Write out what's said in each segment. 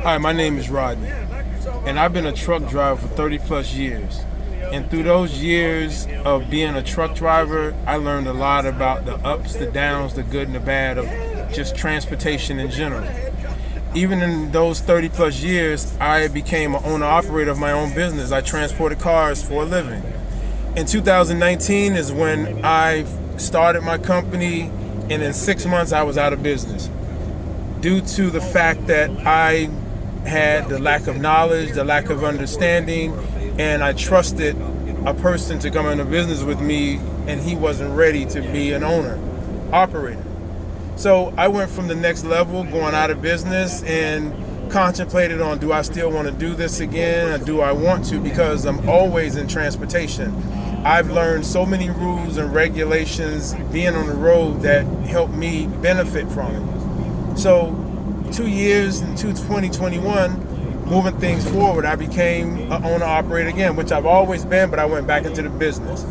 Hi, my name is Rodney, and I've been a truck driver for 30 plus years. And through those years of being a truck driver, I learned a lot about the ups, the downs, the good and the bad of just transportation in general. Even in those 30 plus years, I became an owner operator of my own business. I transported cars for a living. In 2019 is when I started my company, and in 6 months I was out of business due to the fact that I had the lack of knowledge, the lack of understanding, and I trusted a person to come into business with me, and he wasn't ready to be an owner, operator. So I went from the next level, going out of business, and contemplated on, do I still want to do this again, or do I want to, because I'm always in transportation. I've learned so many rules and regulations being on the road that help me benefit from it. So 2 years into 2021, moving things forward, I became an owner operator again, which I've always been, but I went back into the business.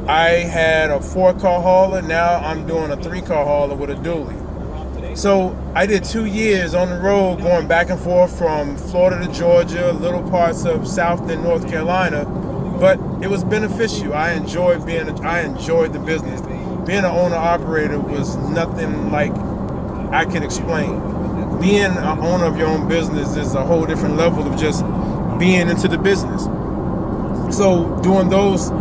I had a 4-car hauler, now I'm doing a 3-car hauler with a dually. So I did 2 years on the road going back and forth from Florida to Georgia, little parts of South and North Carolina, but it was beneficial. I enjoyed the business. Being an owner operator was nothing like I could explain. Being an owner of your own business is a whole different level of just being into the business. So during those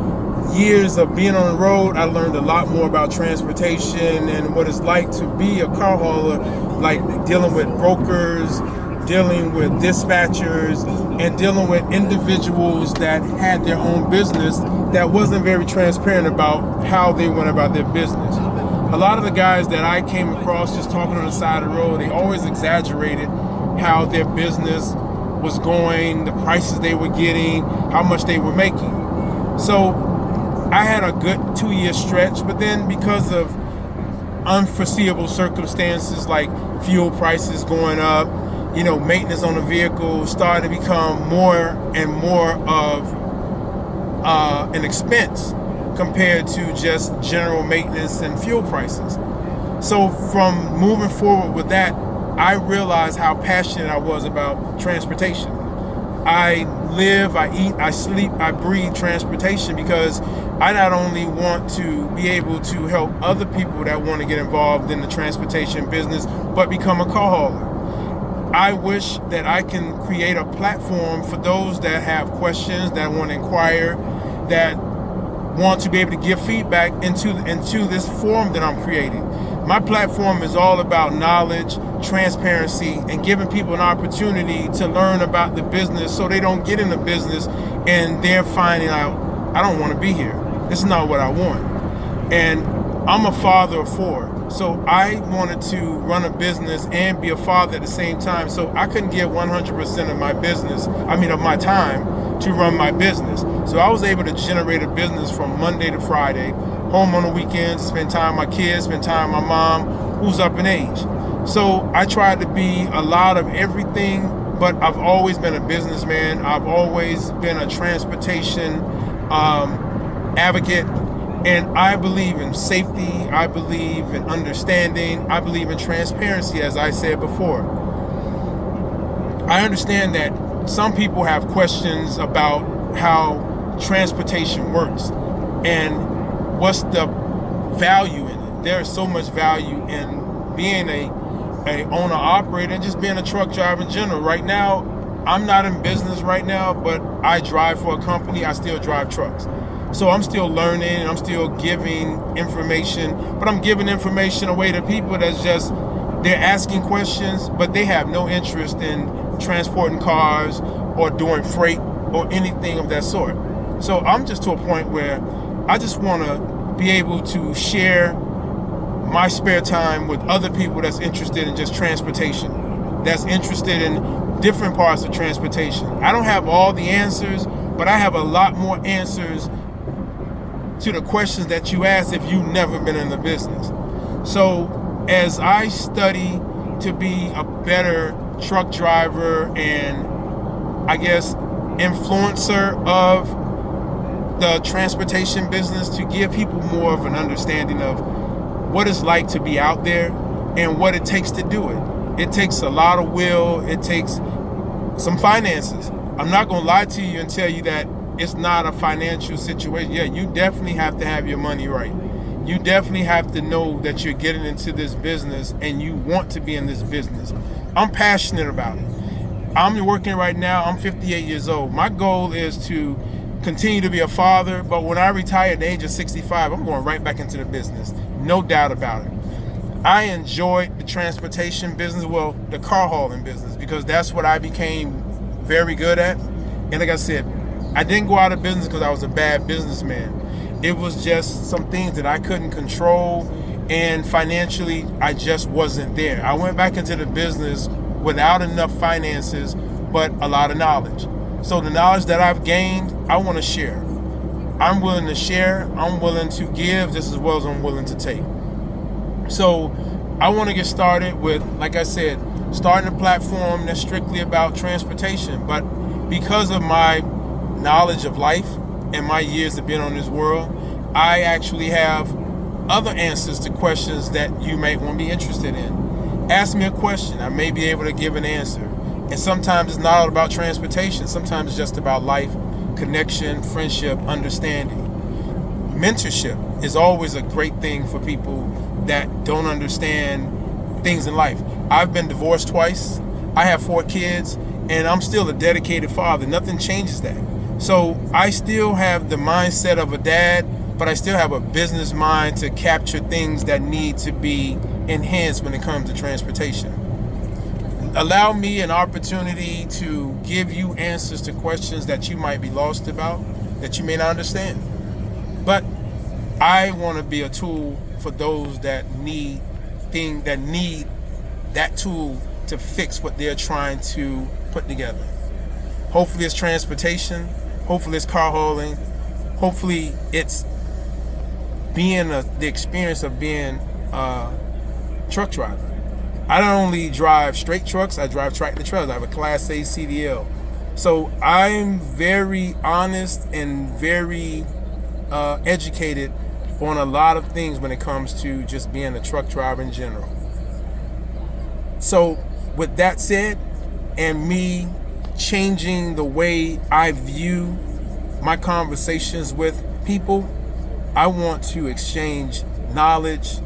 years of being on the road, I learned a lot more about transportation and what it's like to be a car hauler, like dealing with brokers, dealing with dispatchers, and dealing with individuals that had their own business that wasn't very transparent about how they went about their business. A lot of the guys that I came across just talking on the side of the road, they always exaggerated how their business was going, the prices they were getting, how much they were making. So I had a good 2-year stretch, but then because of unforeseeable circumstances like fuel prices going up, maintenance on the vehicle started to become more and more of an expense compared to just general maintenance and fuel prices. So from moving forward with that, I realized how passionate I was about transportation. I live, I eat, I sleep, I breathe transportation because I not only want to be able to help other people that want to get involved in the transportation business, but become a car hauler. I wish that I can create a platform for those that have questions, that want to inquire, that want to be able to give feedback into this forum that I'm creating. My platform is all about knowledge, transparency, and giving people an opportunity to learn about the business so they don't get in the business and they're finding out, I don't want to be here. This is not what I want. And I'm a father of 4, so I wanted to run a business and be a father at the same time, so I couldn't give 100% of my time to run my business. So I was able to generate a business from Monday to Friday, home on the weekends, spend time with my kids, spend time with my mom, who's up in age. So I tried to be a lot of everything, but I've always been a businessman. I've always been a transportation advocate, and I believe in safety, I believe in understanding, I believe in transparency, as I said before. I understand that some people have questions about how transportation works and what's the value in it. There is so much value in being a owner operator and just being a truck driver in general. Right now, I'm not in business right now, but I drive for a company. I still drive trucks. So I'm still learning, I'm still giving information, but I'm giving information away to people that's just, they're asking questions, but they have no interest in transporting cars or doing freight or anything of that sort. So I'm just to a point where I just want to be able to share my spare time with other people that's interested in just transportation, that's interested in different parts of transportation. I don't have all the answers, but I have a lot more answers to the questions that you ask if you've never been in the business. So as I study to be a better truck driver and I guess influencer of the transportation business, to give people more of an understanding of what it's like to be out there and what it takes to do it. It takes a lot of will, it takes some finances. I'm not gonna lie to you and tell you that it's not a financial situation. Yeah, you definitely have to have your money right. You definitely have to know that you're getting into this business and you want to be in this business. I'm passionate about it. I'm working right now. I'm 58 years old. My goal is to continue to be a father, but when I retire at the age of 65, I'm going right back into the business. No doubt about it. I enjoyed the transportation business, well, the car hauling business, because that's what I became very good at. And like I said, I didn't go out of business because I was a bad businessman. It was just some things that I couldn't control, and financially, I just wasn't there. I went back into the business without enough finances, but a lot of knowledge. So the knowledge that I've gained, I want to share. I'm willing to share. I'm willing to give just as well as I'm willing to take. So I want to get started with, like I said, starting a platform that's strictly about transportation. But because of my knowledge of life and my years of being on this world, I actually have other answers to questions that you may want to be interested in. Ask me a question, I may be able to give an answer. And sometimes it's not all about transportation. Sometimes it's just about life, connection, friendship, understanding. Mentorship is always a great thing for people that don't understand things in life. I've been divorced twice. I have 4 kids, and I'm still a dedicated father. Nothing changes that. So I still have the mindset of a dad, but I still have a business mind to capture things that need to be enhanced when it comes to transportation. Allow me an opportunity to give you answers to questions that you might be lost about, that you may not understand. But I want to be a tool for those that need that tool to fix what they're trying to put together. Hopefully it's transportation, hopefully it's car hauling, hopefully it's being the experience of being a truck driver. I don't only drive straight trucks, I drive tractor trailers. I have a Class A CDL. So I'm very honest and very educated on a lot of things when it comes to just being a truck driver in general. So with that said, and me changing the way I view my conversations with people, I want to exchange knowledge,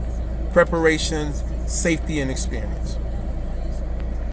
preparations, safety, and experience.